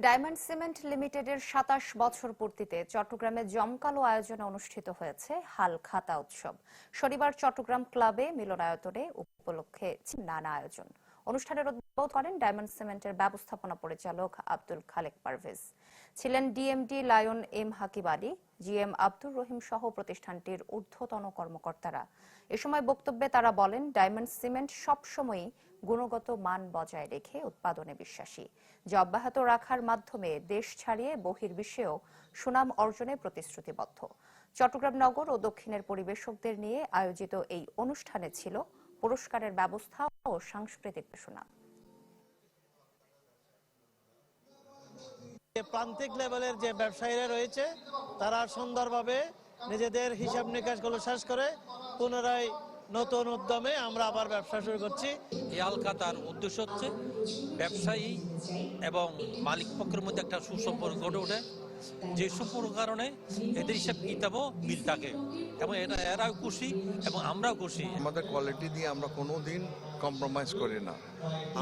Diamond cement লিমিটেডের ২৭ বছর পূর্তিতে চট্টগ্রামে জমকালো আয়োজনে অনুষ্ঠিত হয়েছে হালখাতা উৎসব। শনিবার চট্টগ্রাম ক্লাবে মিলনায়তনে উপলক্ষে নানা আয়োজন। অনুষ্ঠানের উদ্বোধন করেন ডায়মন্ড সিমেন্টের ব্যবস্থাপনা পরিচালক আব্দুল খালেক পারভেজ। ছিলেন ডিএমডি লায়ন এম হাকিম আলী, জিএম আব্দুর রহিম সহ প্রতিষ্ঠানটির ঊর্ধ্বতন কর্মকর্তারা। এ সময় বক্তব্যে তারা বলেন, ডায়মন্ড সিমেন্ট সবসময়ই গুণগত মান বজায় রেখে উৎপাদনে বিশ্বাসী, যা অব্যাহত রাখার মাধ্যমে দেশ ছাড়িয়ে বহির্বিশ্বেও সুনাম অর্জনে প্রতিশ্রুতিবদ্ধ। চট্টগ্রাম নগর ও দক্ষিণের পরিবেশকদের নিয়ে আয়োজিত এই অনুষ্ঠানে ছিল পুরস্কারের ব্যবস্থা ও সাংস্কৃতিক ঘোষণা। প্রান্তিক লেভেলের যে ব্যবসায়ীরা রয়েছে তারা সুন্দরভাবে নিজেদের হিসাব নিকাশগুলো শেষ করে পুনরায় নতুন উদ্যমে আমরা আবার ব্যবসা শুরু করছি। এই হালখাতার উদ্দেশ্য হচ্ছে ব্যবসায়ী এবং মালিক পক্ষের মধ্যে একটা সুসম্পর্ক গড়ে ওঠে, যে সম্পর্ক কারণে এদের হিসাব কিতাবও মিল থাকে এবং এরাও খুশি এবং আমরাও খুশি। আমাদের কোয়ালিটি দিয়ে আমরা কোনোদিন কম্প্রোমাইজ করি না।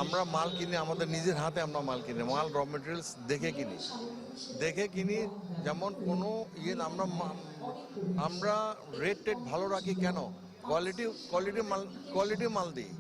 আমরা মাল কিনি, আমাদের নিজের হাতে আমরা মাল কিনি, মাল র মেটেরিয়ালস দেখে কিনি। যেমন কোনো আমরা রেট ভালো রাখি কেন? কোয়ালিটি মাল দিই।